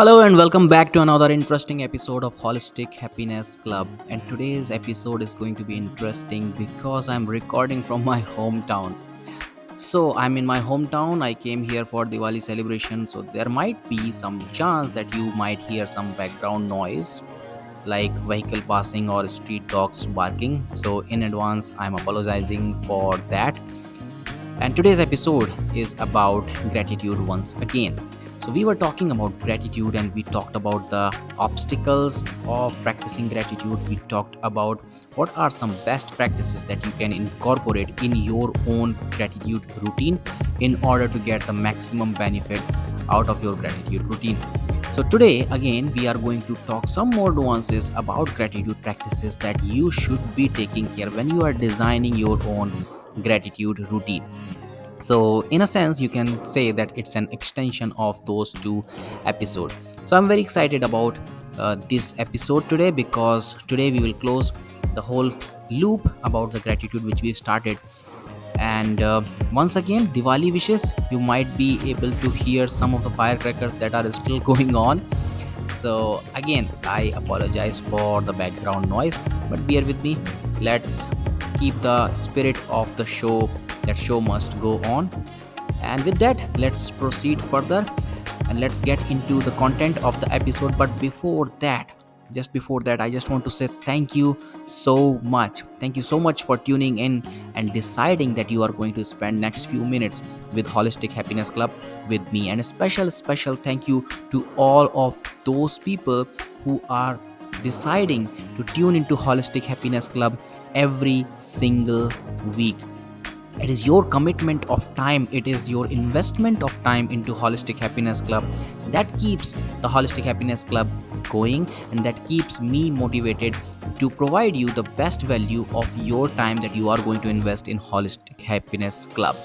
Hello and welcome back to another interesting episode of Holistic Happiness Club. And today's episode is going to be interesting because I'm recording from my hometown. So, I'm in my hometown. I came here for Diwali celebration, so there might be some chance that you might hear some background noise like vehicle passing or street dogs barking. So, in advance, I'm apologizing for that. And today's episode is about gratitude once again. So, we were talking about gratitude and we talked about the obstacles of practicing gratitude. We talked about what are some best practices that you can incorporate in your own gratitude routine in order to get the maximum benefit out of your gratitude routine. So, today again, we are going to talk some more nuances about gratitude practices that you should be taking care when you are designing your own gratitude routine. So in a sense you can say that it's an extension of those two episodes. So I'm very excited about this episode today because today we will close the whole loop about the gratitude which we started. And once again, Diwali wishes. You might be able to hear some of the firecrackers that are still going on. So again, I apologize for the background noise, but bear with me. Let's keep the spirit of the show. That show must go on. And with that, let's proceed further and let's get into the content of the episode. But before that, I just want to say thank you so much. Thank you so much for tuning in and deciding that you are going to spend next few minutes with Holistic Happiness Club with me. And a special thank you to all of those people who are deciding to tune into Holistic Happiness Club every single week. It is your commitment of time, it is your investment of time into Holistic Happiness Club that keeps the Holistic Happiness Club going, and that keeps me motivated to provide you the best value of your time that you are going to invest in Holistic Happiness Club.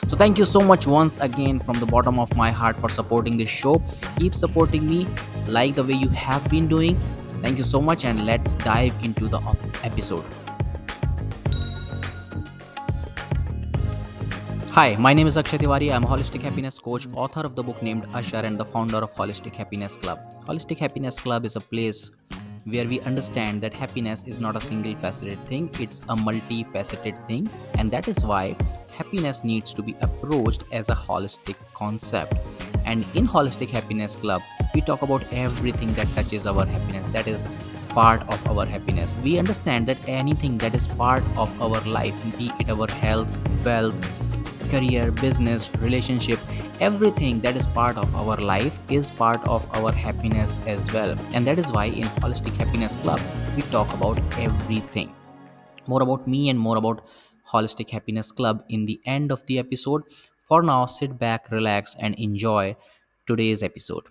So thank you so much once again from the bottom of my heart for supporting this show. Keep supporting me like the way you have been doing. Thank you so much, and let's dive into the episode. Hi, my name is Akshay Tiwari. I'm a holistic happiness coach, author of the book named Usher, and the founder of Holistic Happiness Club. Holistic Happiness Club is a place where we understand that happiness is not a single faceted thing, it's a multifaceted thing, and that is why happiness needs to be approached as a holistic concept. And in Holistic Happiness Club, we talk about everything that touches our happiness, that is part of our happiness. We understand that anything that is part of our life, be it our health, wealth, career, business, relationship, everything that is part of our life is part of our happiness as well. And that is why in Holistic Happiness Club, we talk about everything. More about me and more about Holistic Happiness Club in the end of the episode. For now, sit back, relax, and enjoy today's episode.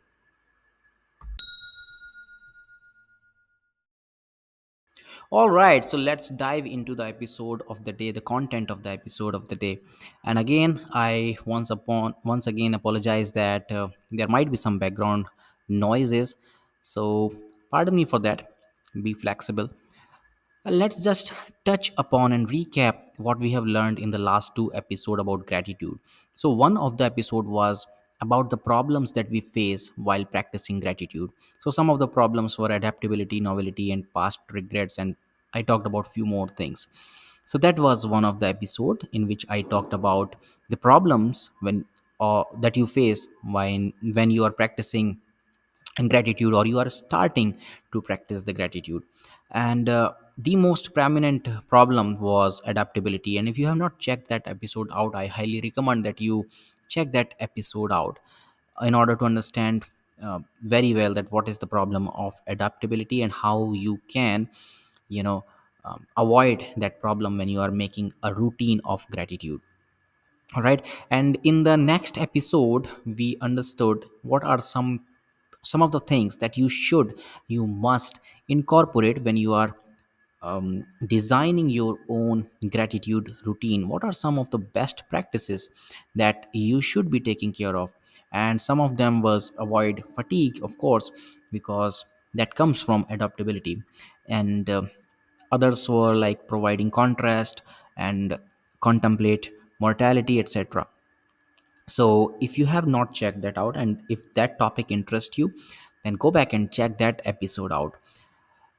All right, so let's dive into the episode of the day, the content of the episode of the day. And again, I once again apologize that there might be some background noises. So pardon me for that. Be flexible. Let's just touch upon and recap what we have learned in the last two episodes about gratitude. So, one of the episode was about the problems that we face while practicing gratitude. So, some of the problems were adaptability, novelty, and past regrets, and I talked about few more things. So that was one of the episode in which I talked about the problems when that you face when you are practicing gratitude or you are starting to practice the gratitude. And the most prominent problem was adaptability, and if you have not checked that episode out, I highly recommend that you check that episode out in order to understand very well that what is the problem of adaptability and how you can you know avoid that problem when you are making a routine of gratitude. All right, and in the next episode we understood what are some of the things that you must incorporate when you are designing your own gratitude routine. What are some of the best practices that you should be taking care of? And some of them was avoid fatigue, of course, because that comes from adaptability. And others were like providing contrast and contemplate mortality, etc. So if you have not checked that out and if that topic interests you, then go back and check that episode out.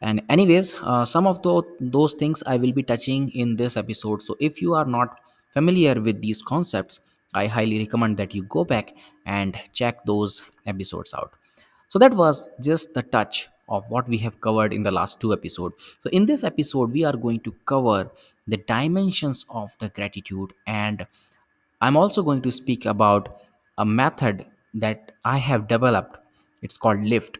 And anyways, some of those things I will be touching in this episode. So if you are not familiar with these concepts, I highly recommend that you go back and check those episodes out. So that was just the touch of what we have covered in the last two episodes. So in this episode, we are going to cover the dimensions of the gratitude, and I'm also going to speak about a method that I have developed. It's called lift,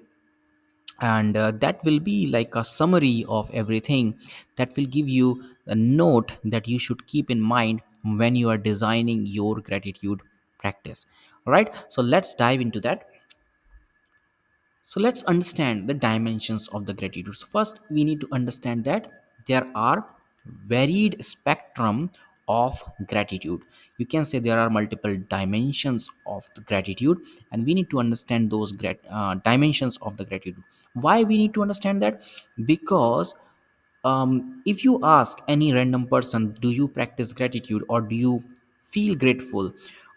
and that will be like a summary of everything, that will give you a note that you should keep in mind when you are designing your gratitude practice. All right, so let's dive into that. So let's understand the dimensions of the gratitude. So first, we need to understand that there are varied spectrum of gratitude. You can say there are multiple dimensions of the gratitude, and we need to understand those dimensions of the gratitude. Why we need to understand that? Because if you ask any random person, do you practice gratitude, or do you feel grateful,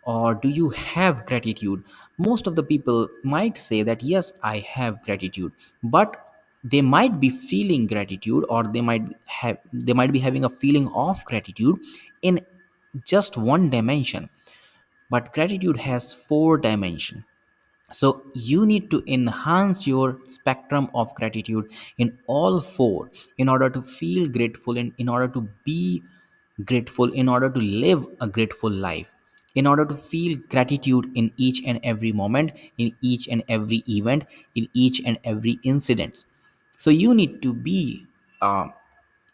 or do you have gratitude, most of the people might say that yes, I have gratitude. But they might be feeling gratitude, or they might be having a feeling of gratitude in just one dimension. But gratitude has four dimensions. So you need to enhance your spectrum of gratitude in all four, in order to feel grateful, and in order to be grateful, in order to live a grateful life, in order to feel gratitude in each and every moment, in each and every event, in each and every incident. So you need to be uh,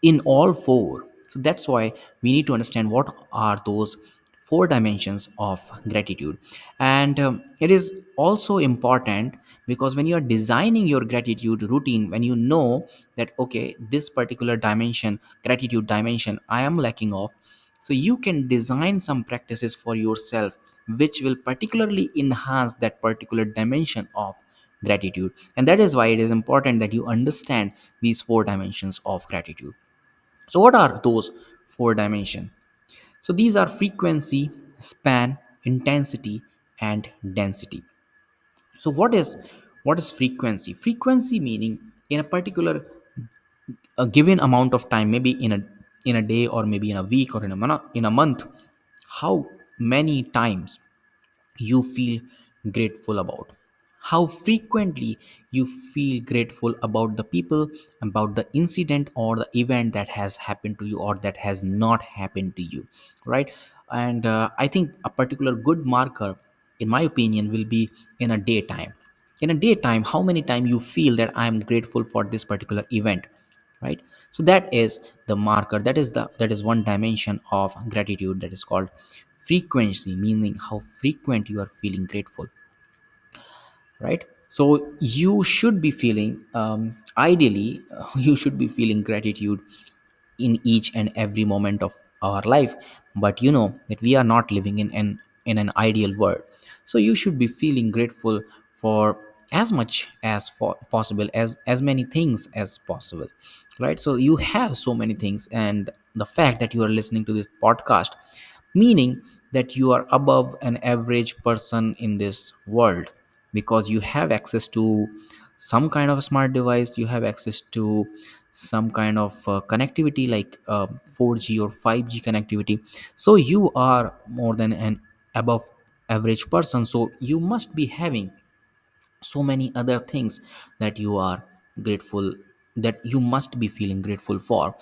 in all four. So that's why we need to understand what are those four dimensions of gratitude. And it is also important, because when you are designing your gratitude routine, when you know that okay, this particular dimension, gratitude dimension, I am lacking of, so you can design some practices for yourself which will particularly enhance that particular dimension of gratitude. And that is why it is important that you understand these four dimensions of gratitude. So, what are those four dimensions? So, these are frequency, span, intensity, and density. So, what is frequency? Frequency meaning in a particular a given amount of time, maybe in a day, or maybe in a week, or in a month, how many times you feel grateful about, how frequently you feel grateful about the people, about the incident or the event that has happened to you or that has not happened to you, right? And I think a particular good marker, in my opinion, will be in a daytime. In a daytime, how many time you feel that I am grateful for this particular event, right? So that is the marker, that is one dimension of gratitude, that is called frequency, meaning how frequent you are feeling grateful, right? So you should be feeling, ideally, you should be feeling gratitude in each and every moment of our life. But you know that we are not living in an ideal world. So you should be feeling grateful for as much as possible, as many things as possible, right? So you have so many things, and the fact that you are listening to this podcast, meaning that you are above an average person in this world, because you have access to some kind of smart device, you have access to some kind of connectivity, like 4G or 5G connectivity. So you are more than an above average person, so you must be having so many other things that you are grateful, that you must be feeling grateful for,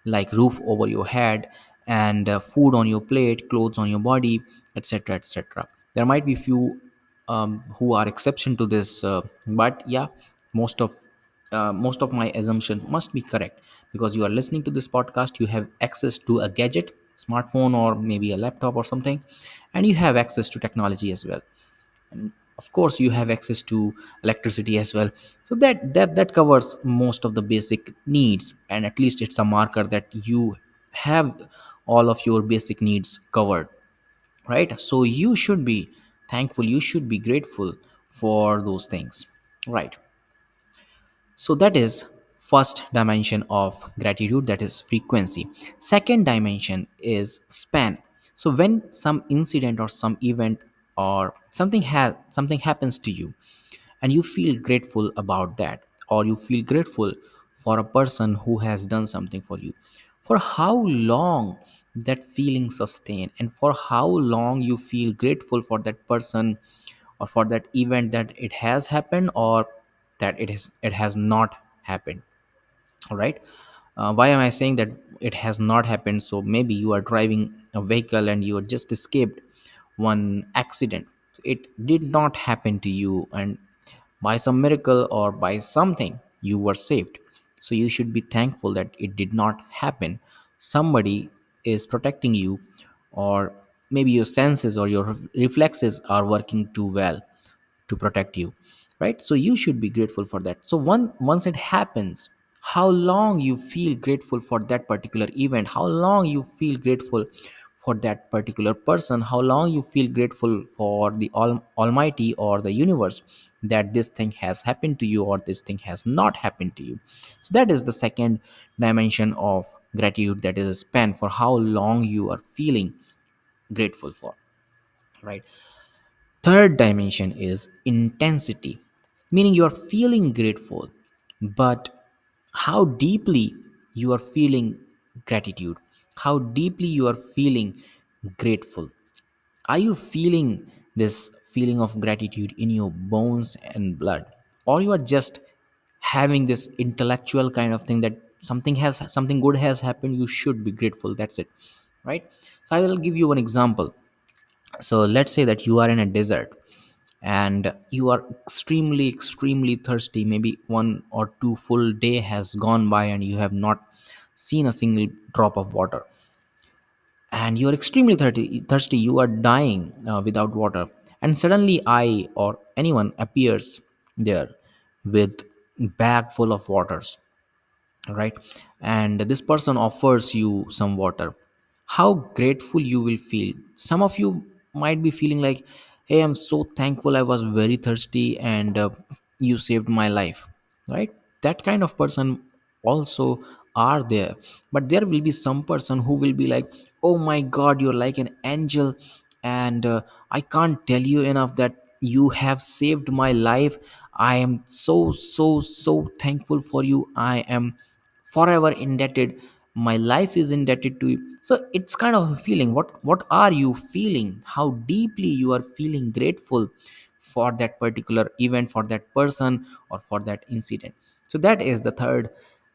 like roof over your head, and food on your plate, clothes on your body, etc., etc. There might be few who are exception to this, but yeah, most of most of my assumption must be correct, because you are listening to this podcast, you have access to a gadget, smartphone, or maybe a laptop or something, and you have access to technology as well. And of course you have access to electricity as well. So that covers most of the basic needs, and at least it's a marker that you have all of your basic needs covered, right? So you should be thankful, you should be grateful for those things, right? So that is first dimension of gratitude, that is frequency. Second dimension is span. So when some incident or some event or something happens to you, and you feel grateful about that, or you feel grateful for a person who has done something for you, for how long that feeling sustain, and for how long you feel grateful for that person, or for that event, that it has happened or that it has not happened. All right. Why am I saying that it has not happened? So maybe you are driving a vehicle and you just escaped one accident. It did not happen to you, and by some miracle or by something you were saved. So you should be thankful that it did not happen. Somebody is protecting you, or maybe your senses or your reflexes are working too well to protect you, right? So you should be grateful for that. So once it happens, how long you feel grateful for that particular event, how long you feel grateful for that particular person, how long you feel grateful for the almighty or the universe, that this thing has happened to you or this thing has not happened to you. So that is the second dimension of gratitude, that is a span for how long you are feeling grateful for, right? Third dimension is intensity, meaning you are feeling grateful, but how deeply you are feeling gratitude, how deeply you are feeling grateful. Are you feeling this feeling of gratitude in your bones and blood, or you are just having this intellectual kind of thing that something good has happened, you should be grateful, that's it, right? So I will give you one example. So let's say that you are in a desert and you are extremely thirsty. Maybe 1 or 2 full day has gone by and you have not seen a single drop of water, and you are extremely thirsty, you are dying without water, and suddenly I or anyone appears there with bag full of waters, right? And this person offers you some water. How grateful you will feel. Some of you might be feeling like, hey, I'm so thankful, I was very thirsty, and you saved my life, right? That kind of person also are there. But there will be some person who will be like, oh my god, you're like an angel, and I can't tell you enough that you have saved my life. I am so thankful for you. I am forever indebted. My life is indebted to you. So it's kind of a feeling. What are you feeling? How deeply you are feeling grateful for that particular event, for that person, or for that incident. So that is the third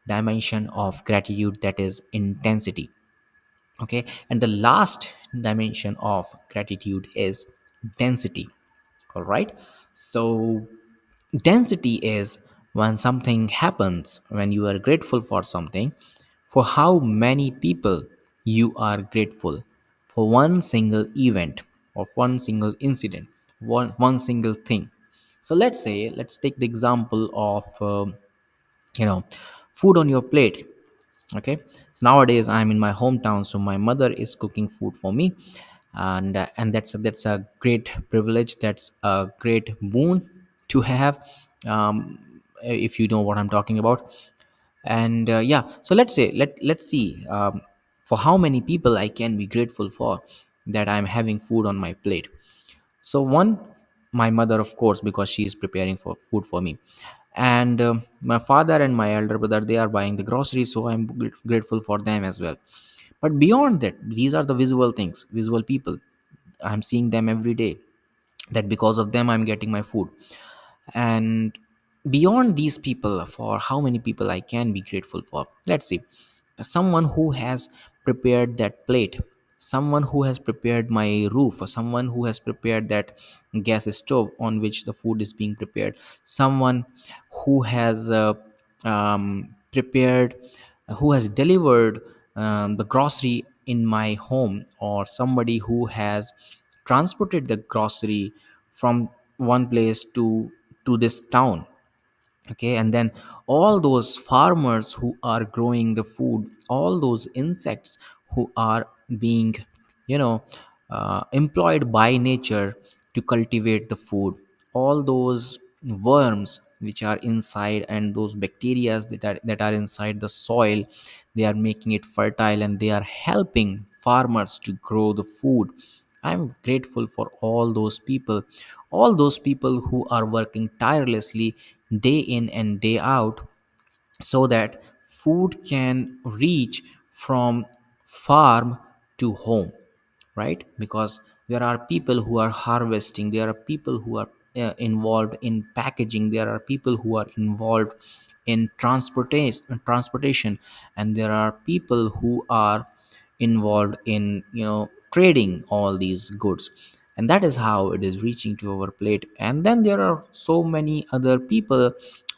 dimension of gratitude, that is intensity. Okay, and the last dimension of gratitude is density. All right. So density is when something happens, when you are grateful for something, for how many people you are grateful for one single event, or one single incident, one single thing. So let's take the example of you know food on your plate. Okay, so nowadays I'm in my hometown, so my mother is cooking food for me, and that's a great privilege, that's a great boon to have, if you know what I'm talking about. And yeah, so let's see, for how many people I can be grateful for that I'm having food on my plate. So one, my mother, of course, because she is preparing for food for me, and my father and my elder brother, they are buying the groceries, so I'm grateful for them as well. But beyond that, these are the visual things, visual people. I'm seeing them every day, that because of them I'm getting my food. And beyond these people, for how many people I can be grateful for, let's see, someone who has prepared that plate, someone who has prepared my roof, or someone who has prepared that gas stove on which the food is being prepared, someone who has prepared, who has delivered the grocery in my home, or somebody who has transported the grocery from one place to this town. Okay, and then all those farmers who are growing the food, all those insects who are being, you know employed by nature to cultivate the food, all those worms which are inside, and those bacteria that are inside the soil, they are making it fertile, and they are helping farmers to grow the food I'm grateful for all those people who are working tirelessly day in and day out so that food can reach from farm to home, right? Because there are people who are harvesting, there are people who are involved in packaging, there are people who are involved in transportation, and there are people who are involved in trading all these goods, and that is how it is reaching to our plate. And then there are so many other people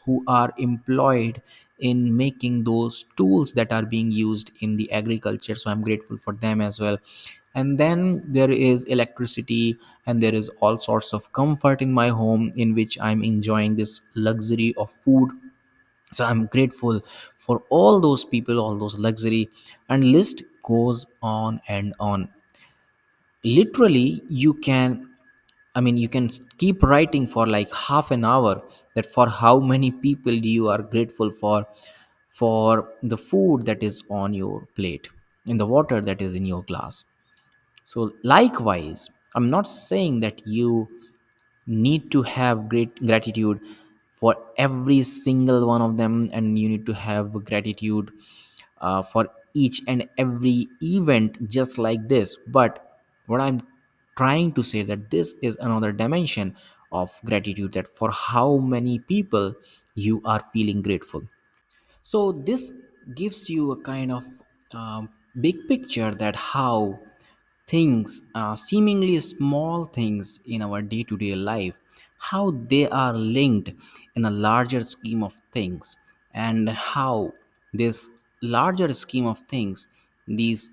who are employed in making those tools that are being used in the agriculture, so I'm grateful for them as well. And then there is electricity, and there is all sorts of comfort in my home in which I'm enjoying this luxury of food. So I'm grateful for all those people, all those luxury, and list goes on and on. Literally, you can keep writing for like half an hour that for how many people you are grateful for the food that is on your plate and the water that is in your glass. So likewise, I'm not saying that you need to have great gratitude for every single one of them, and you need to have gratitude for each and every event just like this. But what I'm trying to say that this is another dimension of gratitude, that for how many people you are feeling grateful. So this gives you a kind of big picture that how things, seemingly small things in our day-to-day life, how they are linked in a larger scheme of things, and how this larger scheme of things, these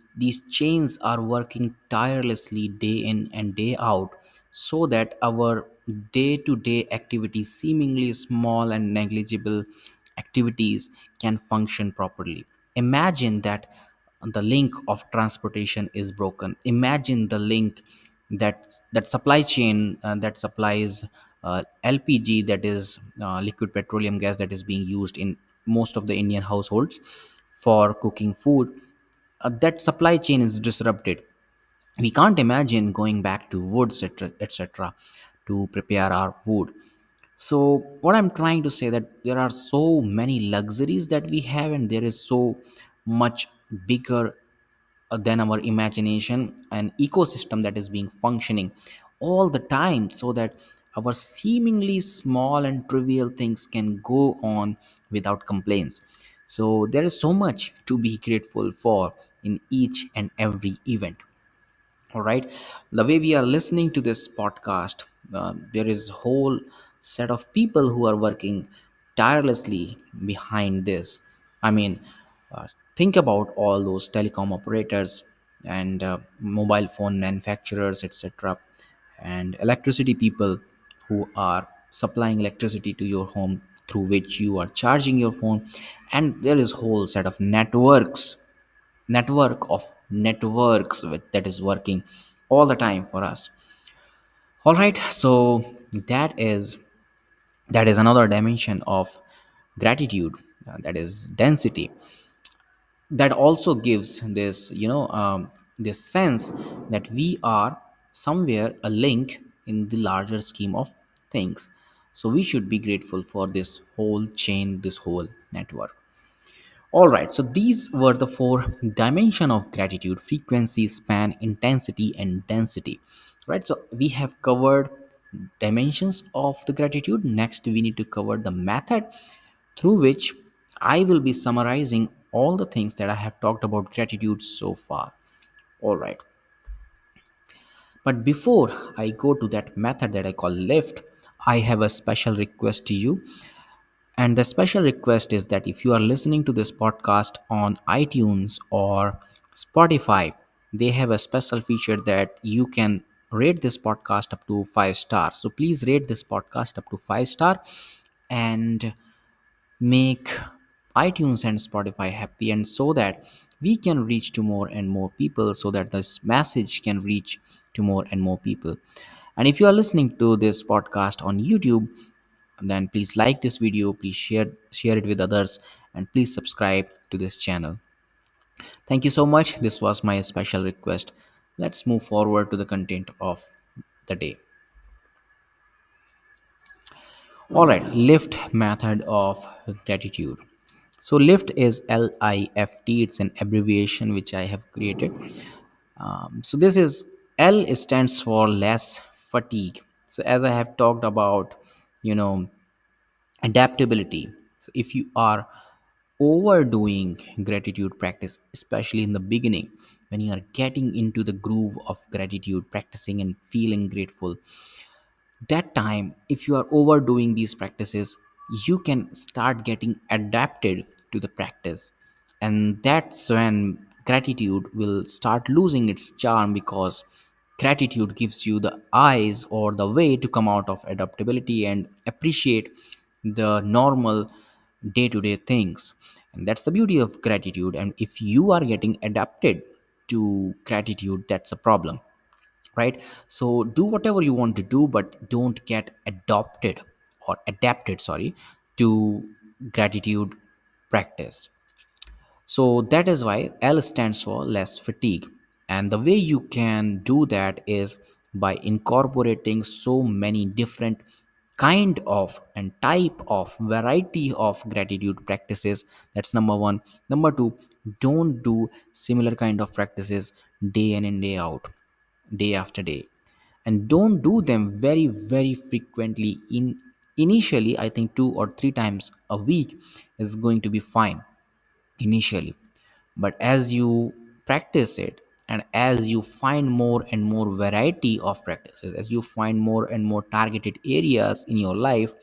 chains are working tirelessly day in and day out, so that our day-to-day activities, seemingly small and negligible activities, can function properly. Imagine that the link of transportation is broken. Imagine the link that supply chain that supplies LPG, that is liquid petroleum gas, that is being used in most of the Indian households for cooking food. That supply chain is disrupted. We can't imagine going back to wood, etc., to prepare our food. So what I'm trying to say, that there are so many luxuries that we have, and there is so much bigger than our imagination, an ecosystem that is being functioning all the time, so that our seemingly small and trivial things can go on without complaints. So there is so much to be grateful for in each and every event. All right, the way we are listening to this podcast, there is a whole set of people who are working tirelessly behind this. I mean, think about all those telecom operators and mobile phone manufacturers, etc., and electricity people who are supplying electricity to your home, through which you are charging your phone. And there is whole set of network of networks that is working all the time for us. All right, so that is another dimension of gratitude, that is density, that also gives this this sense that we are somewhere a link in the larger scheme of things. So we should be grateful for this whole chain, this whole network. All right, so these were the four dimension of gratitude: frequency, span, intensity, and density. Right, so we have covered dimensions of the gratitude. Next, we need to cover the method through which I will be summarizing all the things that I have talked about gratitude so far. All right, but before I go to that method that I call lift, I have a special request to you. And the special request is that if you are listening to this podcast on iTunes or Spotify, they have a special feature that you can rate this podcast up to 5 stars. So please rate this podcast up to 5 star and make iTunes and Spotify happy, and so that we can reach to more and more people, so that this message can reach to more and more people. And if you are listening to this podcast on YouTube, then please like this video, please share it with others, and please subscribe to this channel. Thank you so much. This was my special request. Let's move forward to the content of the day. All right, lift method of gratitude. So lift is LIFT. It's an abbreviation which I have created. So this is L stands for less fatigue. So as I have talked about, you know, adaptability. So if you are overdoing gratitude practice, especially in the beginning, when you are getting into the groove of gratitude practicing and feeling grateful, that time if you are overdoing these practices, you can start getting adapted to the practice, and that's when gratitude will start losing its charm, because gratitude gives you the eyes or the way to come out of adaptability and appreciate the normal day-to-day things. And that's the beauty of gratitude, and if you are getting adapted to gratitude, that's a problem, right? So do whatever you want to do, but don't get adopted or adapted, sorry, to gratitude practice. So that is why L stands for less fatigue. And the way you can do that is by incorporating so many different kind of and type of variety of gratitude practices. That's number one. Number two, don't do similar kind of practices day in and day out, day after day, and don't do them very very frequently. Initially I think 2 or 3 times a week is going to be fine initially, but as you practice it, and as you find more and more variety of practices, as you find more and more targeted areas in your life,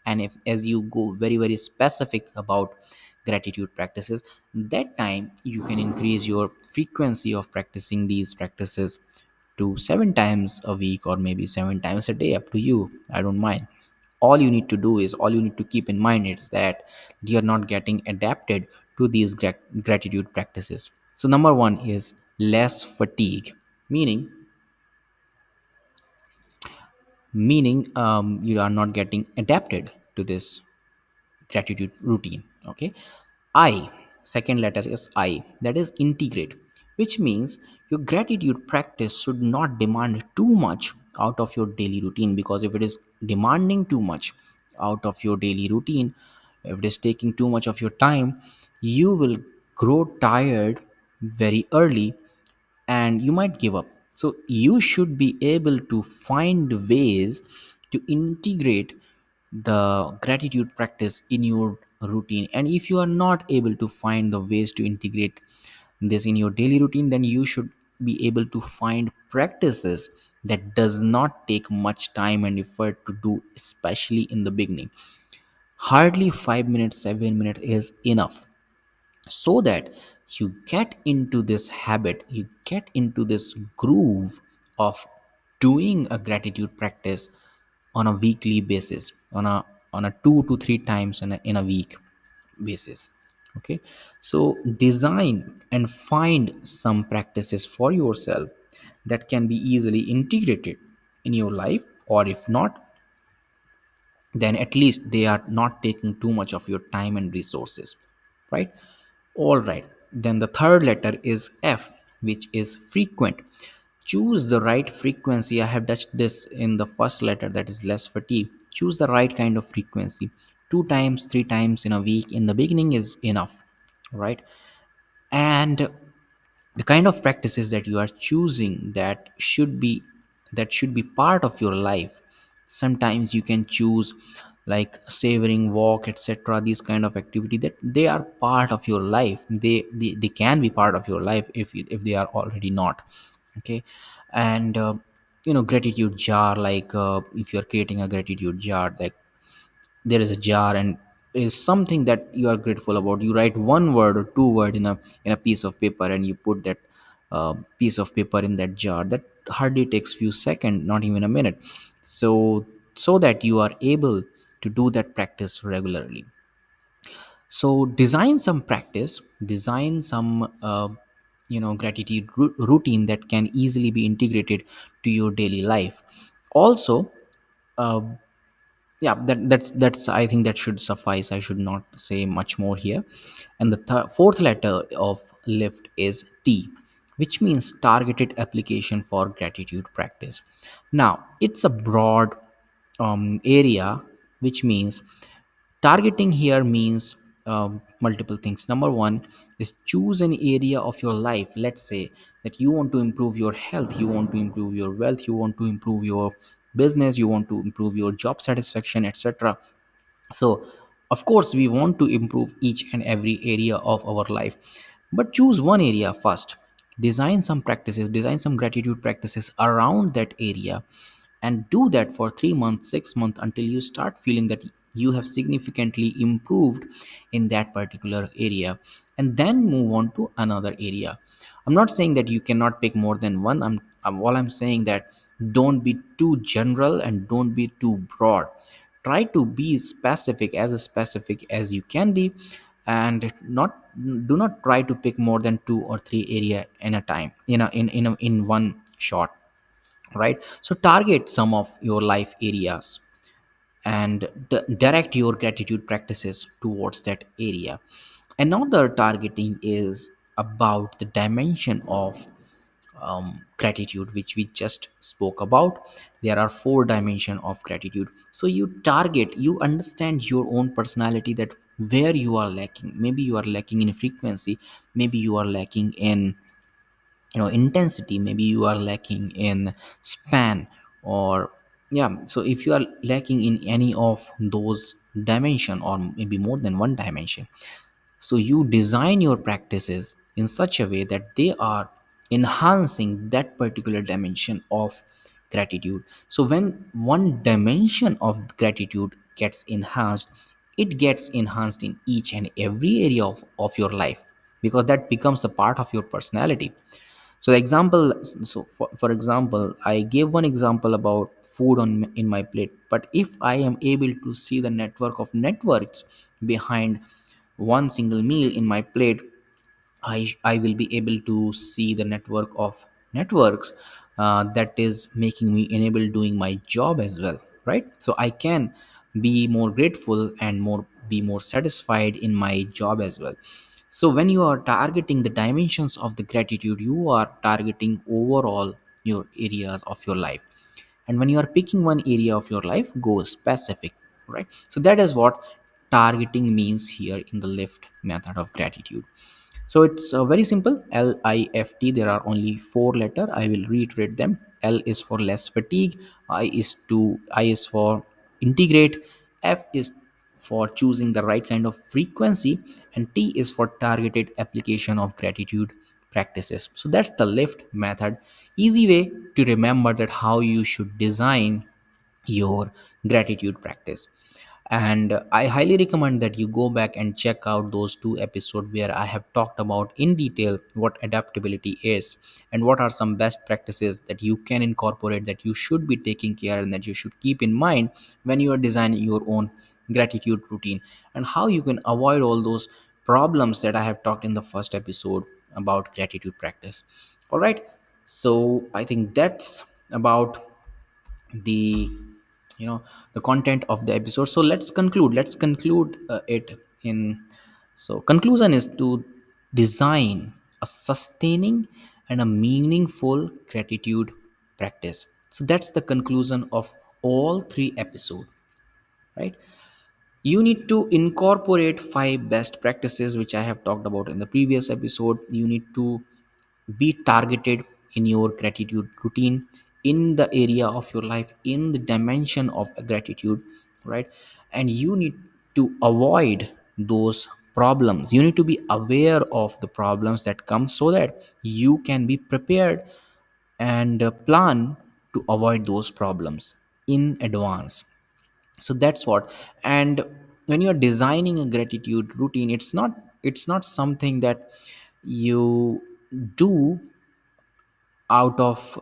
and if as you go very very specific about gratitude practices, that time you can increase your frequency of practicing these practices to 7 times a week, or maybe 7 times a day, up to you, I don't mind. All you need to keep in mind is that you're not getting adapted to these gratitude practices. So number one is less fatigue, meaning you are not getting adapted to this gratitude routine. Okay. I, second letter is I, that is integrate, which means your gratitude practice should not demand too much out of your daily routine, because if it is demanding too much out of your daily routine, if it is taking too much of your time, you will grow tired very early and you might give up. So you should be able to find ways to integrate the gratitude practice in your routine. And if you are not able to find the ways to integrate this in your daily routine, then you should be able to find practices that does not take much time and effort to do, especially in the beginning. Hardly 5 minutes, 7 minutes is enough, so that you get into this habit, you get into this groove of doing a gratitude practice on a weekly basis, on a 2 to 3 times in a week basis. Okay. So design and find some practices for yourself that can be easily integrated in your life, or if not, then at least they are not taking too much of your time and resources, right? All right, then the third letter is F, which is frequent. Choose the right frequency. I have touched this in the first letter, that is less fatigue. Choose the right kind of frequency. 2 times, 3 times in a week in the beginning is enough, right? And the kind of practices that you are choosing, that should be part of your life. Sometimes you can choose like savoring walk, etc. These kind of activity, that they are part of your life. They can be part of your life if they are already not. Okay. And gratitude jar, like if you're creating a gratitude jar, like there is a jar and it is something that you are grateful about, you write one word or two word in a piece of paper, and you put that piece of paper in that jar. That hardly takes few seconds, not even a minute. So that you are able to do that practice regularly. So design some practice, design some gratitude routine that can easily be integrated to your daily life. Also, uh, yeah, that's I think that should suffice. I should not say much more here. And the fourth letter of lift is T, which means targeted application for gratitude practice. Now, it's a broad area, which means targeting here means multiple things. Number one is choose an area of your life. Let's say that you want to improve your health, you want to improve your wealth, you want to improve your business, you want to improve your job satisfaction, etc. So of course we want to improve each and every area of our life, but choose one area first. Design some practices, design some gratitude practices around that area, and do that for 3 months, 6 months, until you start feeling that you have significantly improved in that particular area, and then move on to another area. I'm not saying that you cannot pick more than one. All I'm saying that don't be too general and don't be too broad. Try to be specific as you can be, and not do not try to pick more than two or three area in a time, in one shot, right? So target some of your life areas and direct your gratitude practices towards that area. Another targeting is about the dimension of gratitude, which we just spoke about. There are four dimension of gratitude. So you target, you understand your own personality, that where you are lacking. Maybe you are lacking in frequency, maybe you are lacking in intensity, maybe you are lacking in span, or yeah. So if you are lacking in any of those dimension, or maybe more than one dimension, so you design your practices in such a way that they are enhancing that particular dimension of gratitude. So when one dimension of gratitude gets enhanced, it gets enhanced in each and every area of your life, because that becomes a part of your personality. So the example, so for example, I gave one example about food on in my plate, but if I am able to see the network of networks behind one single meal in my plate, I will be able to see the network of networks that is making me enable doing my job as well, right? So I can be more grateful and be more satisfied in my job as well. So when you are targeting the dimensions of the gratitude, you are targeting overall your areas of your life. And when you are picking one area of your life, go specific, right? So that is what targeting means here in the lift method of gratitude. So it's very simple. LIFT. There are only four letter. I will reiterate them. L is for less fatigue. I is for integrate. F is for choosing the right kind of frequency, and T is for targeted application of gratitude practices. So that's the lift method. Easy way to remember that how you should design your gratitude practice. And I highly recommend that you go back and check out those two episodes where I have talked about in detail what adaptability is and what are some best practices that you can incorporate, that you should be taking care and that you should keep in mind when you are designing your own gratitude routine, and how you can avoid all those problems that I have talked in the first episode about gratitude practice. All right, so I think that's about the the content of the episode. So let's conclude it in, so conclusion is to design a sustaining and a meaningful gratitude practice. So that's the conclusion of all three episodes, right? You need to incorporate five best practices which I have talked about in the previous episode. You need to be targeted in your gratitude routine, in the area of your life, in the dimension of gratitude, right? And you need to avoid those problems. You need to be aware of the problems that come, so that you can be prepared and plan to avoid those problems in advance. So that's what. And when you're designing a gratitude routine, it's not something that you do out of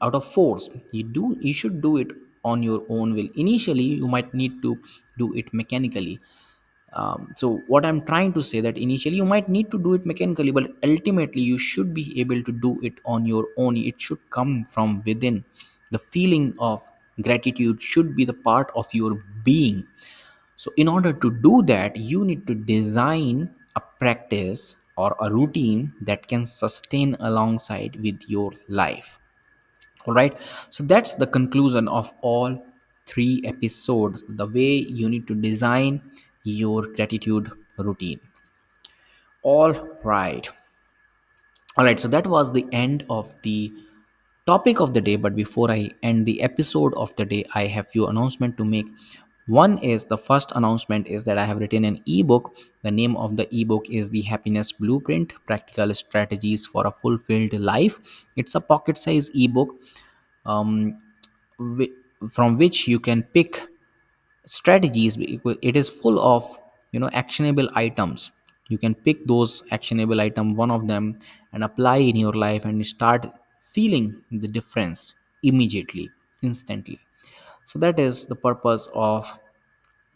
out of force. You should do it on your own will. Initially you might need to do it mechanically. So what I'm trying to say, that initially you might need to do it mechanically, but ultimately you should be able to do it on your own. It should come from within. The feeling of gratitude should be the part of your being. So in order to do that, you need to design a practice or a routine that can sustain alongside with your life. All right, so that's the conclusion of all three episodes, the way you need to design your gratitude routine. All right. All right, so that was the end of the topic of the day. But before I end the episode of the day, I have few announcement to make. One is, the first announcement is that I have written an ebook. The name of the ebook is The Happiness Blueprint: Practical Strategies for a Fulfilled Life. It's a pocket size ebook, um, whi- from which you can pick strategies. It is full of actionable items. You can pick those actionable item, one of them, and apply in your life and start feeling the difference immediately, instantly. So that is the purpose of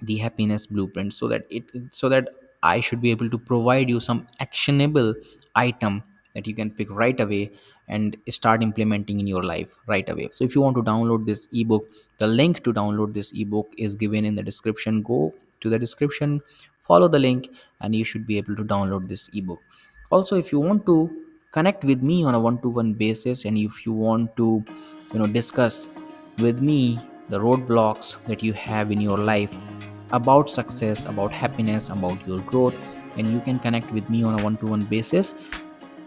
the happiness blueprint, so that I should be able to provide you some actionable item that you can pick right away and start implementing in your life right away. So if you want to download this ebook, the link to download this ebook is given in the description. Go to the description, follow the link, and you should be able to download this ebook. Also, if you want to connect with me on a one-to-one basis, and if you want to discuss with me the roadblocks that you have in your life, about success, about happiness, about your growth, and you can connect with me on a one-to-one basis.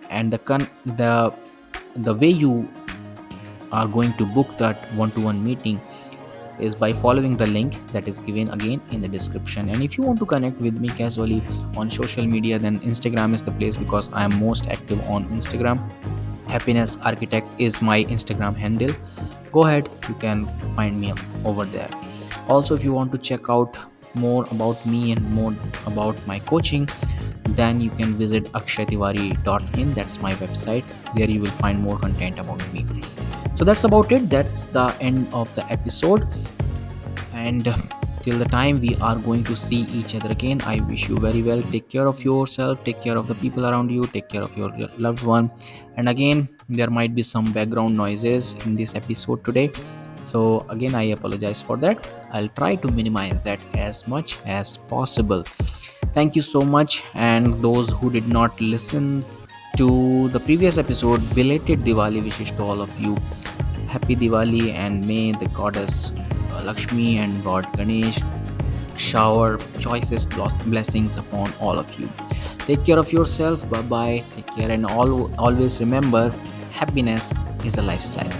And the way you are going to book that one-to-one meeting is by following the link that is given again in the description. And if you want to connect with me casually on social media, then Instagram is the place, because I am most active on Instagram. Happiness Architect is my Instagram handle. Go ahead, you can find me over there. Also, if you want to check out more about me and more about my coaching, then you can visit akshaytiwari.in. That's my website. There you will find more content about me. So that's about it. That's the end of the episode. And till the time we are going to see each other again, I wish you very well. Take care of yourself, take care of the people around you, take care of your loved one. And again, there might be some background noises in this episode today, so again, I apologize for that. I'll try to minimize that as much as possible. Thank you so much. And those who did not listen to the previous episode, belated Diwali wishes to all of you. Happy Diwali, and may the goddess Lakshmi and God Ganesh shower choicest blessings upon all of you. Take care of yourself. Bye bye. Take care, and always remember, happiness is a lifestyle.